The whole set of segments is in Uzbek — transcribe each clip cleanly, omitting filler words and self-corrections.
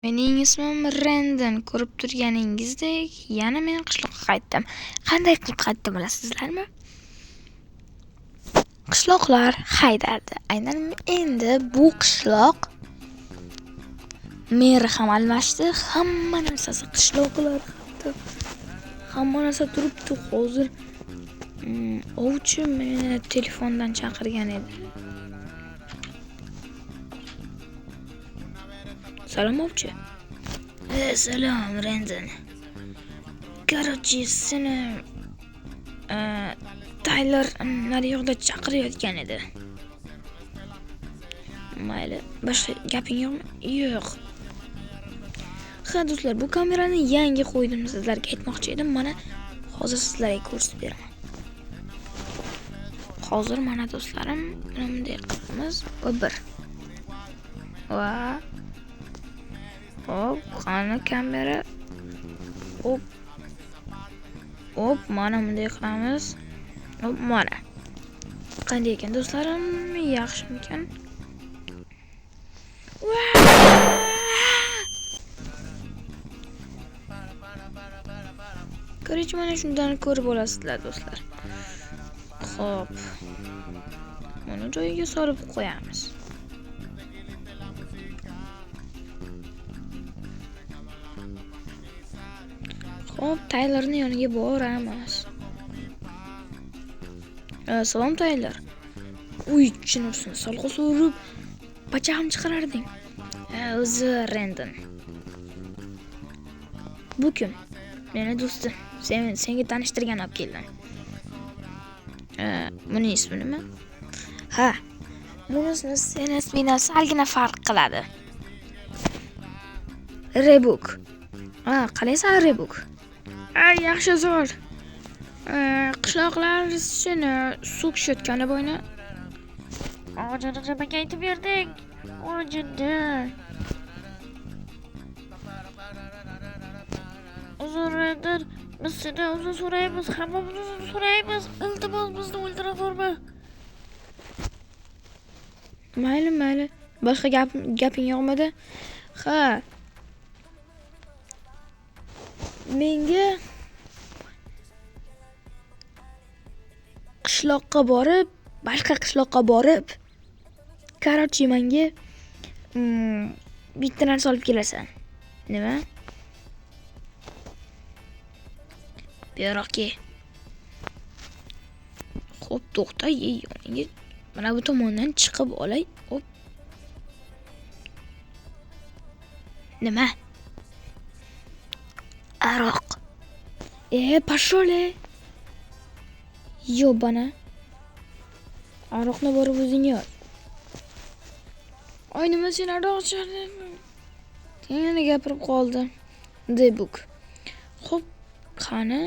Mening ismim Rendon. Ko'rib turganingizdek, yana men qishloqqa qaytdim. Qanday qilib qaytdim bilasizlarmi? Qishloqlar haydardi. Aynan endi bu qishloq meri ham almashdi. Hamma narsasi qishloqlar hamma narsa turibdi. Hozir ovchi meni telefondan chaqirgan edi. Salom ovchi. Salom Rendon. Короче, seni Tayler naryoqda chaqirayotgan edi. Mayli, boshqa gaping yo'qmi? Yo'q. Ha do'stlar, bu kamerani yangi qo'ydim, sizlarga aytmoqchi edim. Mana hozir sizlarga ko'rsatib beraman. Hozir mana do'stlarim, bunday qilamiz. Bu bir. Va hop, qani kamera. Hop, mana bunday qilamiz. Hop, mana. Qanday ekan do'stlarim? Yaxshimikan? Ko'rich, mana shundan ko'rib olasizlar do'stlar. Xo'p. Mana joyiga solib qo'yamiz. Xo'p, Taylerning yoniga boramiz. Salom Tayler. Uy, chinursin, solqos urib, pacham chiqararding. O'zi Rendon. Bu kim? Meni do'stim. Senga tanishtirgan olib keldim. Buning ismi nima? Ha. Bunisini seni ismidan salgina farq qiladi. Rebuk. Qalaysan Rebuk? Yaxshi zo'r. Qishloqlar seni so'kishayotgani bo'yni. Nimaga aytib berding? O'jinda. Uzr Rendon, biz sendan uzr so'raymiz, hammamiz uzr so'raymiz. Iltimos bizni o'ldiraverma. Mayli. Boshqa gaping yo'qmidi? Ha. Menga boshqa qishloqqa borib, Karachi menga bitta narsa olib kelasan. Nima? Beroqki. Xo'p, to'xta, yoningga. Mana bu tomondan chiqib olay. Hop. Nima? Aroq. Pashole. Yobana. Aroqni borib o'zing ol. Nima sen aroq icharding? Yana gapirib qoldi. Debuk. Xo'p, qani?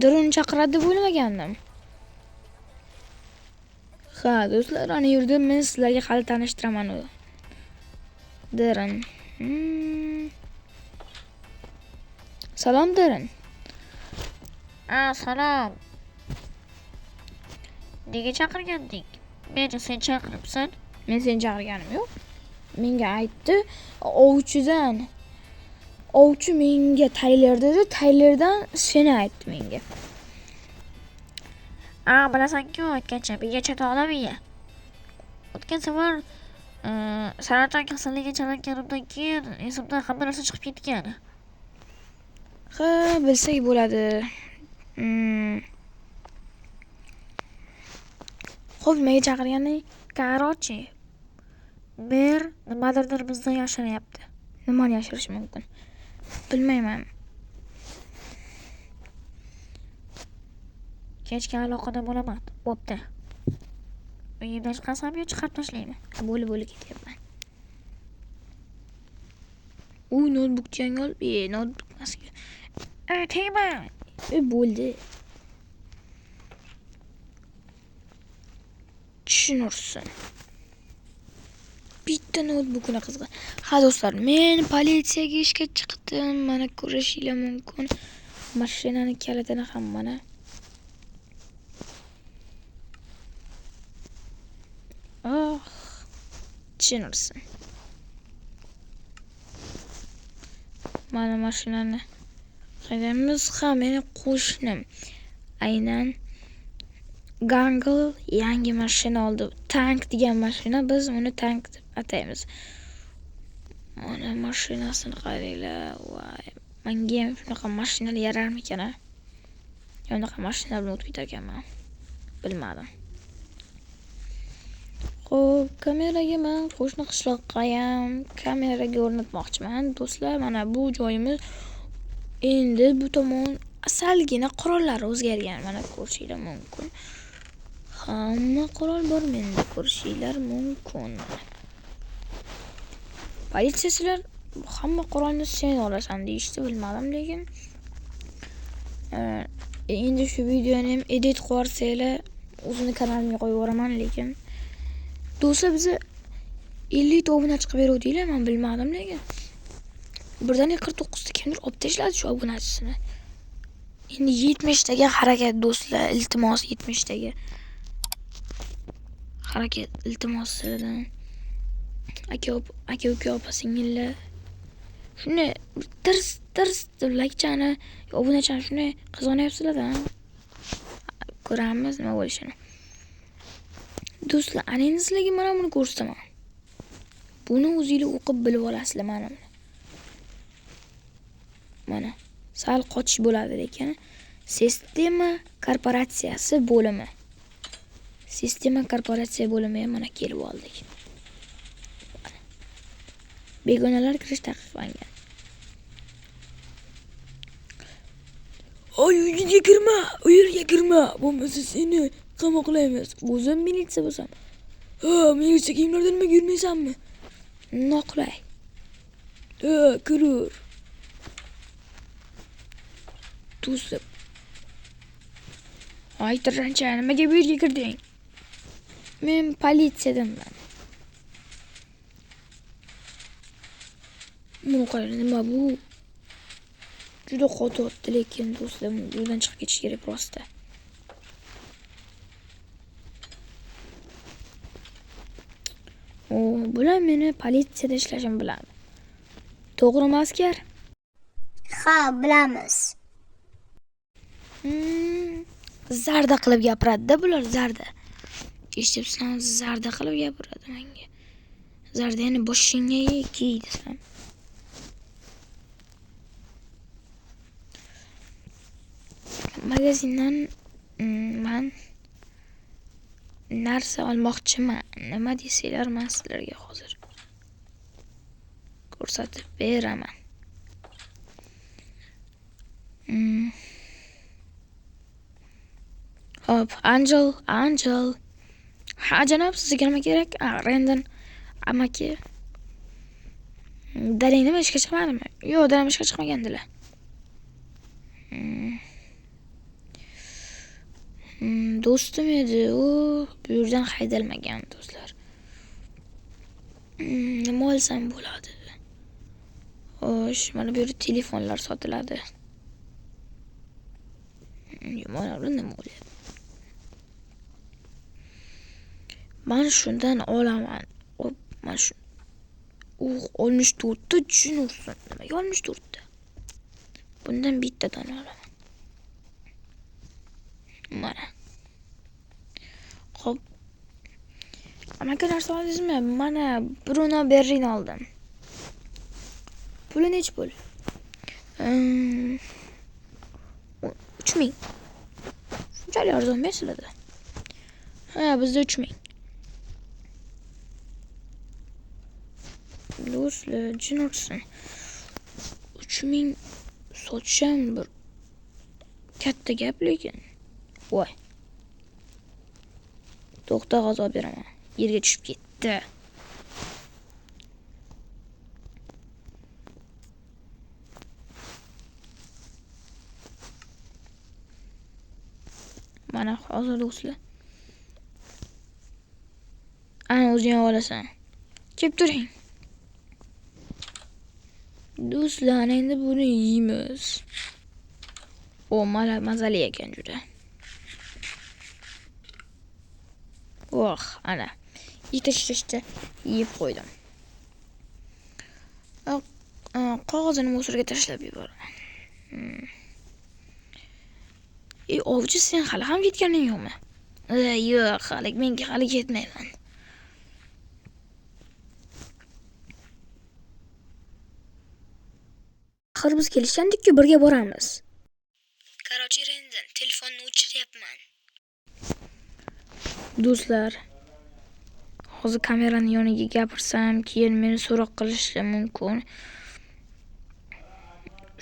Dron chaqiradi deb o'ylamagandim. Ha, do'stlar, ana yurdim, men sizlarga hali tanishtiraman u. Dron. Salom Dron. Salom. Nega chaqirganding? Meni sen chaqiribsan. Men seni chaqirganim yo'q. Menga aytdi, ovchi menga Tayler dedi, Taylerdan seni aytdi menga. Bilasan-ku, o'tgancha bigacha tog'lamiya. O'tgan safar saraton kasalligiga chalinganimdan keyin esimdan hamma narsa chiqib ketgan. Ha, bilsak bo'ladi. Xo'p, nimaga chaqirganing? Karachi. Mer nimadirdir bizdan yashiryapti. Nimani yashirish mumkin? Bilmayman. Kechga aloqada bo'laman. Bo'pti. Uyimdan chiqarsam yo chiqarib tashlayman. Bo'li ketyapman. Notebook yangi olib, notebook emasga. Tegma. Bo'ldi. Tushunursin. Bitta notebookni qizg'an. Ha do'stlar, men politsiyaga ishga chiqdim. Mana ko'rishingiz mumkin. Mashinani kalitini ham mana. Oh, tushunursan. Mana mashinani haydaymiz. Ha, meni qo'shnim. Aynan Gangle yangi mashina oldi. Tank degan mashina, biz uni tank deb ataymiz. Mana mashinasini qaranglar. Voy, menga ham shunaqa mashinalar yararmikan a? Yo'qaqa mashina bilan o'tib ketar ekanman. Bilmadim. Xo'p, kameraga men qo'shni qishloqqa ham kameraga o'rnatmoqchiman. Do'stlar, mana bu joyimiz endi bu tomon asalgina qurollar o'zgargan. Mana ko'rishinglar mumkin. Hamma qurol bor menda, ko'rishinglar mumkin. Politsiyachilar hamma qurolni sen olasan deyishdi, bilmadim, lekin endi shu videoni ham edit qilib yuborsanglar o'zini kanalimga qo'yib yuboraman, lekin do'stlar biza 50 ta obunachi qilib beruvdinglar, men bilmadim, lekin birdaniga 49 ta kimdir olib tashladi shu obunachisini. Endi 70 taga harakat do'stlar, iltimos 70 taga. Harakat, iltimos sizlardan. Aka uka opa singillar. Shuni tirs deb laykchani, obunachani shuni qizg'onyapsizlar-da. Ko'ramiz nima bo'lishini. Do'stlar, ana endi sizlarga mana buni ko'rsataman. Buni o'zingizlar o'qib bilib olasizlar mana buni. Mana sal qochish bo'ladi, lekin sistema korporatsiyasi bo'limi. Sistema korporatsiya bo'limi ham mana kelib oldik. Begonalar kirish taqiqlangan. Oy, uyga kirma, u yerga kirma. Bo'lmasa seni qamoqlaymiz. O'zim militsiya bo'lsam. Ha, militsiya kiyimlarda nima yurmaysanmi? Noqulay. Ha, kirur. Do'stlar. Aytirancha, nimaga bu yerga kirding? Men politsiyadanman. Buni qarang, nima bu? Juda qo'rqotdi, lekin do'stlar, bundan chiqib ketish kerak prosta. Bular meni politsiyada ishlashim biladi. To'g'rimi, askar? Ha, bilamiz. Zarda qilib gapiradi-da bular, zarda. Eshitibsizmi? Zarda qilib gapiradi menga. Zarda yana boshingga kiy desam. Magazindan men narsa olmoqchiman. Nima desanglar, men sizlarga hozir ko'rsatib beraman. Hop, Angel. Ha, janob, sizga nima kerak? Randon amaki. Dadang nima ishga chiqmadimi? Yo'q, dadam ishga chiqmagandilar. Do'stim edi, u bu yerdan haydalmagan, do'stlar. Nima olsam bo'ladi? Xo'sh, mana bu yerda telefonlar sotiladi. Mana nima bo'ladi? Men shundan olaman. Men shu 64 ta jin ursin. Nimaga 64 ta? Bundan bittadan olaman. Mana. Xo'p. Amaki narsa oldingizmi? Mana Bruno Berrin oldim. Puli nech pul? 3000. Shunchalik arzon emaslarda. Ha, bizda 3000. Do'stlar, jin ursin. 3000 sotisham bir katta gap, lekin. Voy. To'xta, g'azob beraman. Yerga tushib ketdi. Mana hozir do'stlar. Ana o'zing olasan. Kelib turing. Do'stlar, endi buni yeymiz. Mana mazali ekan juda. Ana. Yetishtirishdi, yeb qo'ydim. Qog'ozini musorga tashlab yuboraman. Ovchi, sen hali ham ketganing yo'qmi? Yo'q, menga hali ketmayman. Axir biz kelishgandik-ku, birga boramiz. Qarochi Rendin, telefonni o'chiryapman. Do'stlar, hozir kamerani yoniga gapirsam, keyin meni so'roq qilishi mumkin.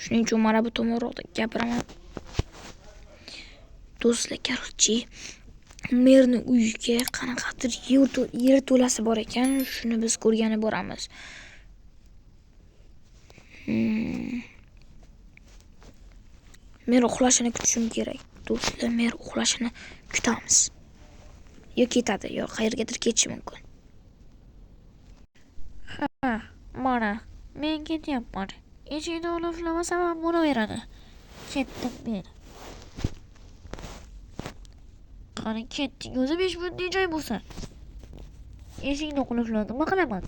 Shuning uchun mana bu to'g'riroqda gapiraman. Do'stlar, qarochi merni uyiga qanaqadir yer to'lasi bor ekan, shuni biz ko'rgani boramiz. Men uxlashini kutishim kerak. Do'stlar, men uxlashini kutamiz. Yo ketadi, yo qayergadir ketishi mumkin. Ha, mana men ketyapman. Eshikni qulflamasam ham bo'laveradi. Ketdim men. Qani ketdik, o'zi 5 minutlik joy bo'lsa. Eshikni qulfladim, nima qilaman?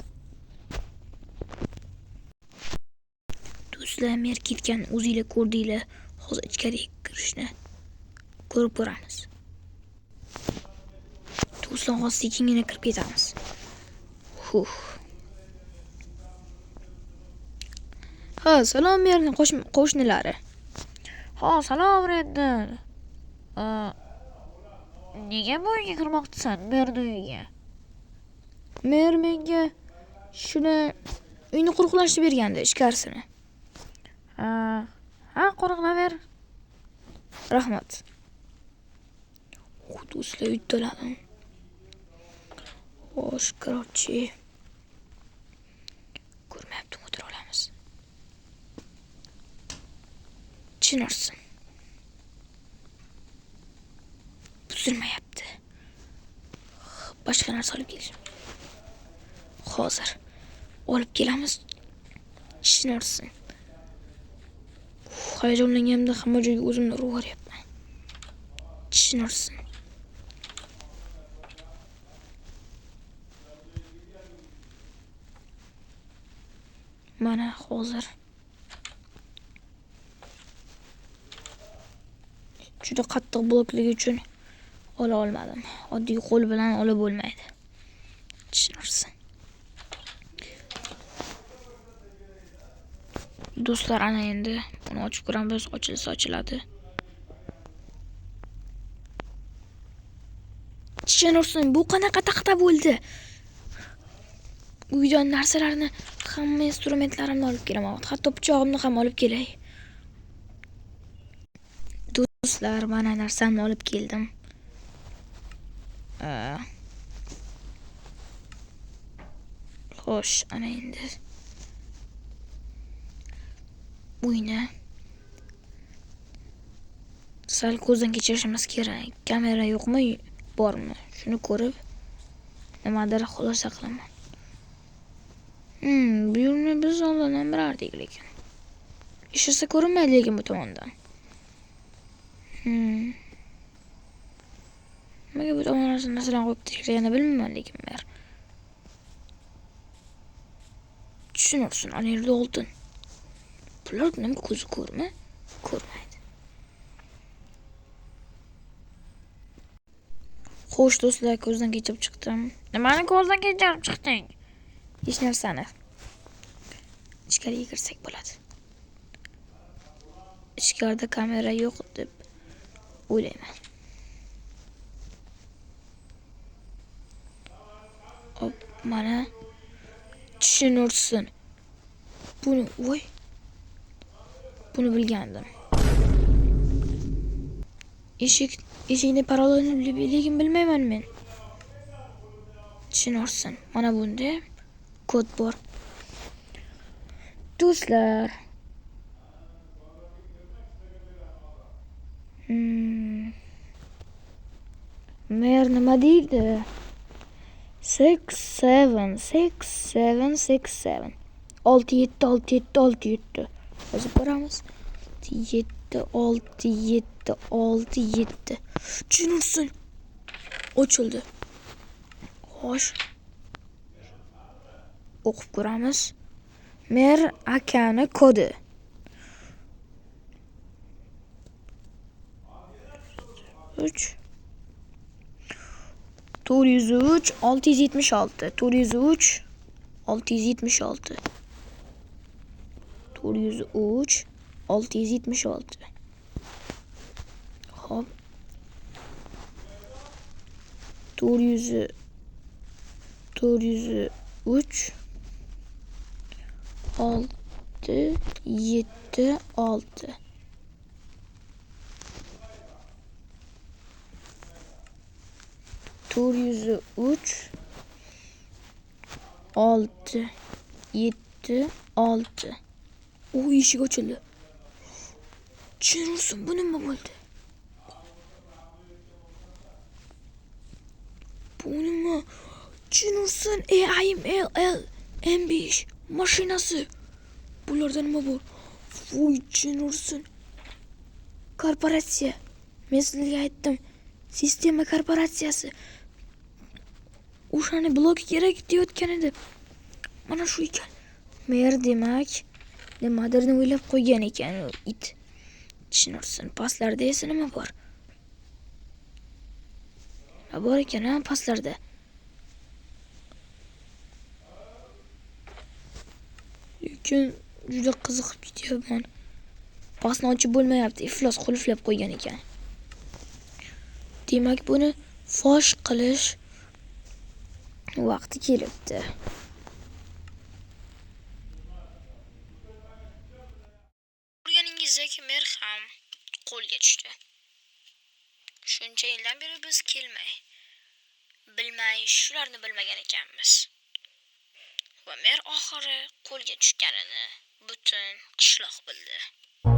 Do'stlar, mer ketgan o'zinglar ko'rdinglar. Hozir ichkariga kirishni ko'rib ko'ramiz. Do'stlar, hozir sekingina kirib ketamiz. Ha, salom merning qo'shnilari. Ha, salom Rendin. Nega bu uyga kirmoqchisan, merni uyiga? Mer menga shuni uyni qo'riqlashni bergandi, ichkarisini. Ha, qo'riqlaver. Rahmat. Do'stlar, uddaladim. Xo'sh, qarochi. Ko'rmayapti, o'tira olamiz. Tushunarsan. Buzilmayapti. Boshqa narsa olib kelishim. Hozir olib kelamiz. Tushunarsan. Hayajonlanganimda hamma joyga o'zimni urib-yuryapman. Tushunarsan. Mana hozir juda qattiq blokligi uchun ola olmadim. Oddiy qo'l bilan olib bo'lmaydi. Tushunarsan. Do'stlar, ana endi buni ochib ko'ramiz, ochilsa ochiladi. Tushunarsan, bu qanaqa taxta bo'ldi? Uydan narsalarni, hamma instrumentlarimni olib kelaman. Hatto pichog'imni ham olib kelay. Do'stlar, mana narsamni olib keldim. Xo'sh, ana endi uyni sal ko'zdan kechirishimiz kerak. Kamera yo'qmi, bormi? Shuni ko'rib nimadir xulosa qilaman. Bu yo'lni biz oldin ham birardik lekin. Ishisi ko'rinmaydi lekin bu tomondan. Nimaga bu tomondan narsalarni qo'yib tashlagani bilmayman lekin mer. Tushunarsan, ana yerda oltin. Bular nima ko'zi ko'rmaydi? Xo'sh do'stlar, ko'zdan kechirib chiqdim. Nimani ko'zdan kechirib chiqding? Hech narsani. Ichkariga kirsak bo'ladi. Ichkarida kamera yo'q deb o'ylayman. Hop, mana tushunursin. Buni bilgandim. Eshikni parolini lekin bilmayman men. Tushunursin. Mana bunda kod bor. Do'stlar. Mer nima deydi? 676767. 676767. Hozir boramiz. 676767. Tushunursin. Ochildi. Xo'sh. o'qib ko'ramiz. Mer akani kodi. 3 403 676 403 676 403 676. Hop. 403 6 7 6. To'rt yuz uch olti yetti olti. O eshik ochildi. Jin ursin, bu nima bo'ldi? Bu nima? Jin ursin, AIML M5 mashinasi. Bularda nima bor? Voy, jin ursin. Korporatsiya. Men sizlarga aytdim. Sistema korporatsiyasi. O'shani bloki kerak deyotgan edi. Mana shu ekan. Mer demak, nimadir o'ylab qo'ygan ekan u it. Tushunursin. Pastlarda esa nima bor? Nima bor ekan pastlarda? Lekin juda qiziqib ketyapman. Pastni ochib bo'lmayapti. Iflos qulflab qo'ygan ekan. Demak, buni fosh qilish vaqti kelibdi. Ko'rganingizdek, mer ham qo'lga tushdi. Shuncha yildan beri biz bilmay, shularni bilmagan ekanmiz. Va mer oxiri qo'lga tushganini butun qishloq bildi.